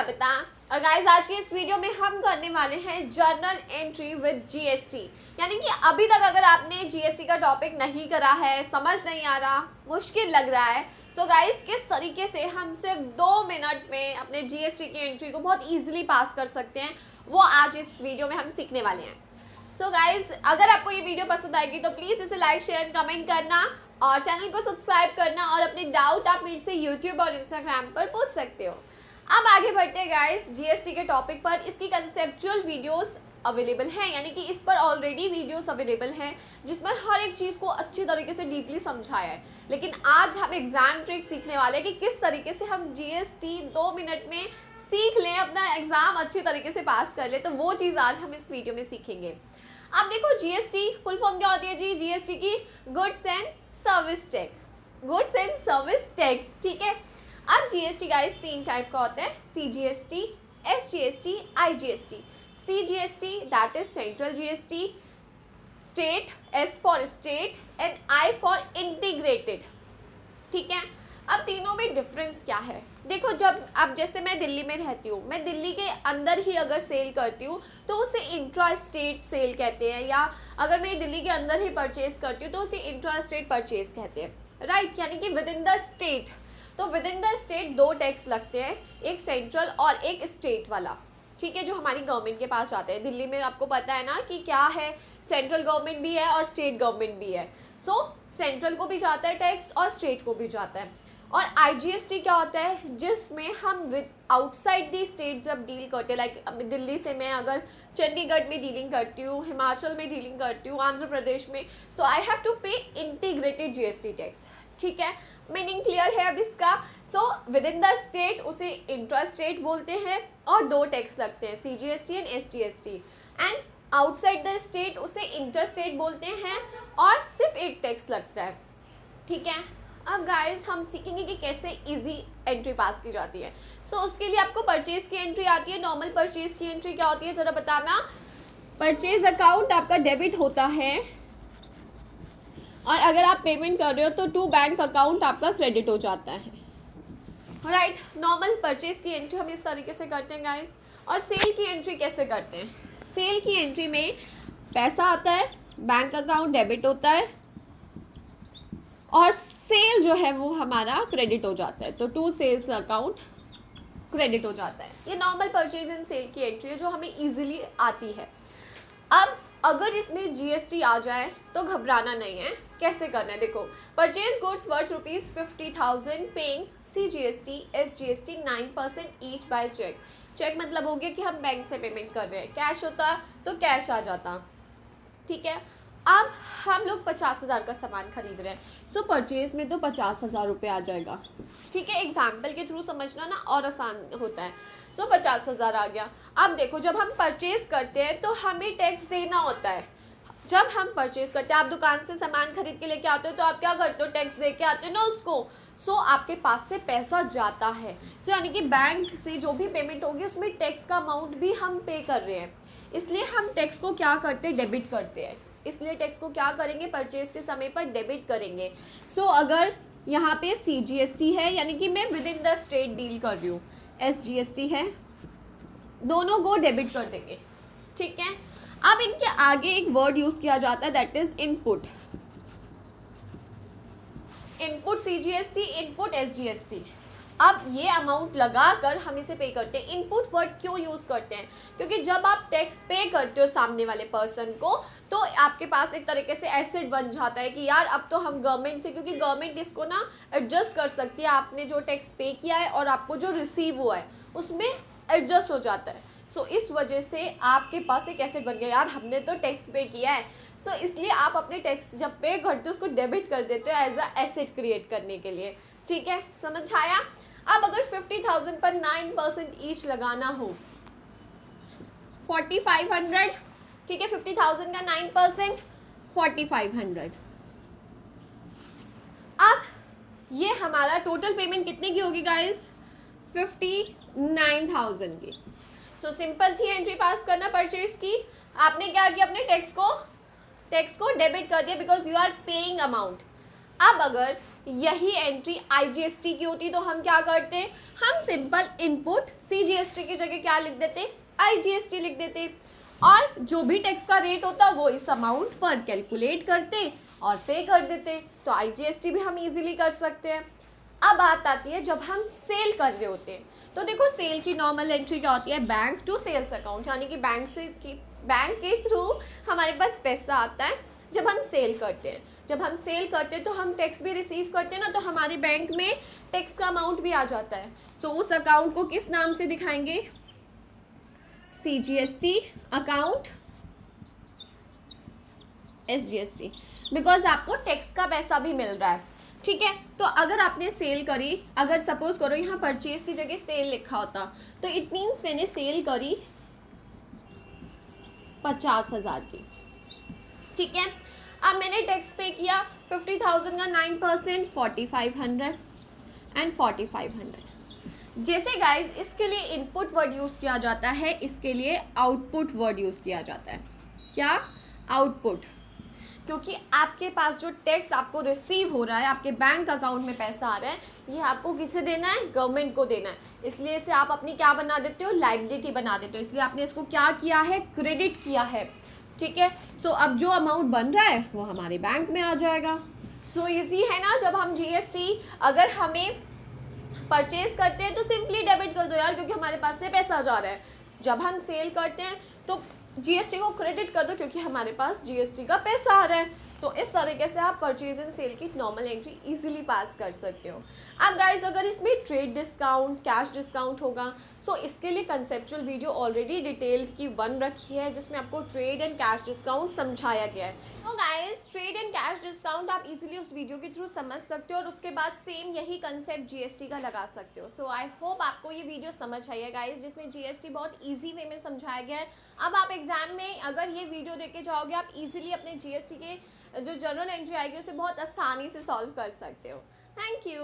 कविता और गाइस आज की इस वीडियो में हम करने वाले हैं जर्नल एंट्री विद जीएसटी। यानी कि अभी तक अगर आपने जीएसटी का टॉपिक नहीं करा है, समझ नहीं आ रहा, मुश्किल लग रहा है, सो गाइस किस तरीके से हम सिर्फ 2 मिनट में अपने जीएसटी की एंट्री को बहुत ईजिली पास कर सकते हैं, वो आज इस वीडियो में हम सीखने वाले हैं। सो गाइस अगर आपको ये वीडियो पसंद आएगी तो प्लीज़ इसे लाइक शेयर कमेंट करना और चैनल को सब्सक्राइब करना और अपने डाउट आप मेरे से यूट्यूब और इंस्टाग्राम पर पूछ सकते हो। अब आगे बढ़ते हैं गाइस जीएसटी के टॉपिक पर। इसकी कंसेप्चुअल वीडियोस अवेलेबल हैं, यानी कि इस पर ऑलरेडी वीडियोस अवेलेबल हैं जिसमें हर एक चीज़ को अच्छी तरीके से डीपली समझाया है। लेकिन आज हम एग्जाम ट्रिक सीखने वाले हैं कि किस तरीके से हम जीएसटी 2 मिनट में सीख लें, अपना एग्जाम अच्छी तरीके से पास कर ले। तो वो चीज़ आज हम इस वीडियो में सीखेंगे। अब देखो जीएसटी फुल फॉर्म क्या होती है जी? जीएसटी की goods and service tax, goods and service tax, ठीक है। अब जीएसटी गाइस 3 टाइप का होता है, CGST, SGST, IGST. CGST that is central GST, state, S for state and I for integrated, ठीक है। अब तीनों में डिफरेंस क्या है? देखो जब अब जैसे मैं दिल्ली में रहती हूँ, मैं दिल्ली के अंदर ही अगर सेल करती हूँ तो उसे इंट्रा स्टेट सेल कहते हैं, या अगर मैं दिल्ली के अंदर ही परचेज करती हूँ तो उसे इंट्रा स्टेट परचेज कहते हैं, राइट। यानी कि विद इन द स्टेट, तो with in the state 2 tax लगते हैं, एक सेंट्रल और एक स्टेट वाला, ठीक है, जो हमारी गवर्नमेंट के पास आते हैं। दिल्ली में आपको पता है ना कि क्या है, सेंट्रल गवर्नमेंट भी है और स्टेट गवर्नमेंट भी है। सो सेंट्रल को भी जाता है टैक्स और स्टेट को भी जाता है। और आईजीएसटी क्या होता है? जिसमें हम विद आउटसाइड दी स्टेट जब डील करते हैं, लाइक दिल्ली से मैं अगर चंडीगढ़ में डीलिंग करती हूँ, हिमाचल में डीलिंग करती हूँ, आंध्र प्रदेश में, सो आई हैव टू पे इंटीग्रेटेड जीएसटी टैक्स, ठीक है। मीनिंग क्लियर है अब इसका? So with in the state उसे इंट्रा स्टेट बोलते हैं और 2 टैक्स लगते हैं, CGST and SGST. And outside the state उसे इंटर स्टेट बोलते हैं और सिर्फ एक टैक्स लगता है, ठीक है। अब गाइस हम सीखेंगे कि कैसे इजी एंट्री पास की जाती है। सो उसके लिए आपको परचेज की एंट्री आती है। नॉर्मल परचेज की एंट्री क्या होती है ज़रा बताना? परचेज अकाउंट आपका डेबिट होता है और अगर आप पेमेंट कर रहे हो तो टू बैंक अकाउंट आपका क्रेडिट हो जाता है, राइट। नॉर्मल परचेज की एंट्री हम इस तरीके से करते हैं गाइस। और सेल की एंट्री कैसे करते हैं? सेल की एंट्री में पैसा आता है, बैंक अकाउंट डेबिट होता है और सेल जो है वो हमारा क्रेडिट हो जाता है, तो टू सेल्स अकाउंट क्रेडिट हो जाता है। ये नॉर्मल परचेज एंड सेल की एंट्री है जो हमें इजीली आती है। अब अगर इसमें जीएसटी आ जाए तो घबराना नहीं है। कैसे करना है देखो, purchase goods worth ₹50,000 paying CGST SGST 9% each by cheque. Cheque मतलब हो गया कि हम बैंक से पेमेंट कर रहे हैं, कैश होता तो कैश आ जाता, ठीक है। अब हम लोग 50,000 का सामान खरीद रहे हैं, सो परचेज में तो 50,000 रुपये आ जाएगा, ठीक है। एग्जाम्पल के थ्रू समझना ना और आसान होता है। सो 50,000 आ गया। अब देखो जब हम परचेज करते हैं तो हमें टैक्स देना होता है। जब हम परचेज करते हैं, आप दुकान से सामान खरीद के लेके आते हो तो आप क्या करते हो? टैक्स दे के आते हो ना उसको। सो आपके पास से पैसा जाता है, सो यानी कि बैंक से जो भी पेमेंट होगी उसमें टैक्स का अमाउंट भी हम पे कर रहे हैं। इसलिए हम टैक्स को क्या करते हैं? डेबिट करते हैं। इसलिए टैक्स को क्या करेंगे? परचेज के समय पर डेबिट करेंगे। सो अगर यहाँ पे सीजीएसटी है यानी कि मैं with in the state deal कर रही हूँ, एसजीएसटी है, दोनों को डेबिट कर देंगे, ठीक है। अब इनके आगे एक वर्ड यूज किया जाता है that is input. Input CGST, input SGST. अब ये अमाउंट लगाकर हम इसे पे करते हैं। इनपुट वर्ड क्यों यूज़ करते हैं? क्योंकि जब आप टैक्स पे करते हो सामने वाले पर्सन को तो आपके पास एक तरीके से एसेट बन जाता है कि यार अब तो हम गवर्नमेंट से, क्योंकि गवर्नमेंट इसको ना एडजस्ट कर सकती है, आपने जो टैक्स पे किया है और आपको जो रिसीव हुआ है उसमें एडजस्ट हो जाता है। सो इस वजह से आपके पास एक एसेट बन गया, यार हमने तो टैक्स पे किया है। सो इसलिए आप अपने टैक्स जब पे करते हो उसको डेबिट कर देते हो एज अ एसेट क्रिएट करने के लिए, ठीक है। समझ आया? अब अगर 50,000 पर 9% ईच लगाना हो, 4500, ठीक है। 50,000 का 9% 4500। अब ये हमारा टोटल पेमेंट कितने की होगी गाइस? 59,000 की। सो सिंपल थी एंट्री पास करना परचेज की। आपने क्या किया? अपने टैक्स को डेबिट कर दिया because you are paying amount. अब अगर यही एंट्री IGST की होती तो हम क्या करते, हम सिंपल इनपुट CGST की जगह क्या लिख देते, IGST लिख देते, और जो भी टैक्स का रेट होता वो इस अमाउंट पर कैलकुलेट करते और पे कर देते। तो IGST भी हम इजीली कर सकते हैं। अब बात आती है जब हम सेल कर रहे होते हैं, तो देखो सेल की नॉर्मल एंट्री क्या होती है, बैंक टू सेल्स अकाउंट, यानी कि बैंक के थ्रू हमारे पास पैसा आता है जब हम सेल करते हैं। जब हम सेल करते हैं तो हम टैक्स भी रिसीव करते हैं ना, तो हमारे बैंक में टैक्स का अमाउंट भी आ जाता है। सो उस अकाउंट को किस नाम से दिखाएंगे, CGST अकाउंट, SGST, बिकॉज आपको टैक्स का पैसा भी मिल रहा है। ठीक है, तो अगर आपने सेल करी, अगर सपोज करो यहाँ परचेज की जगह सेल लिखा होता, तो इट मीन्स मैंने सेल करी 50,000 की। ठीक है, अब मैंने टैक्स पे किया 50,000 का 9%, 4,500 एंड 4,500। जैसे गाइज इसके लिए इनपुट वर्ड यूज़ किया जाता है, इसके लिए आउटपुट वर्ड यूज़ किया जाता है। क्या, आउटपुट, क्योंकि आपके पास जो टैक्स आपको रिसीव हो रहा है, आपके बैंक अकाउंट में पैसा आ रहा है, ये आपको किसे देना है, गवर्नमेंट को देना है। इसलिए इसे आप अपनी क्या बना देते हो, लायबिलिटी बना देते हो, इसलिए आपने इसको क्या किया है, क्रेडिट किया है। ठीक है, सो अब जो अमाउंट बन रहा है वो हमारे बैंक में आ जाएगा। सो इजी है ना, जब हम GST अगर हमें परचेज करते हैं तो सिंपली डेबिट कर दो यार, क्योंकि हमारे पास से पैसा जा रहा है। जब हम सेल करते हैं तो GST को क्रेडिट कर दो, क्योंकि हमारे पास GST का पैसा आ रहा है। तो इस तरीके से आप परचेज एंड सेल की नॉर्मल एंट्री इजीली पास कर सकते हो। अब गाइस अगर इसमें ट्रेड डिस्काउंट, कैश डिस्काउंट होगा, सो इसके लिए कंसेप्चुअल वीडियो ऑलरेडी डिटेल्ड की बन रखी है, जिसमें आपको ट्रेड एंड कैश डिस्काउंट समझाया गया है। तो guys trade and cash discount आप इजीली उस वीडियो के थ्रू समझ सकते हो, और उसके बाद सेम यही कंसेप्ट GST का लगा सकते हो। सो आई होप आपको ये वीडियो समझ आई है गाइस, जिसमें GST बहुत ईजी वे में समझाया गया है। अब आप एग्जाम में अगर ये वीडियो देख के जाओगे, आप इजीली अपने GST के जो जनरल एंट्री आएगी उसे बहुत आसानी से सॉल्व कर सकते हो। Thank you.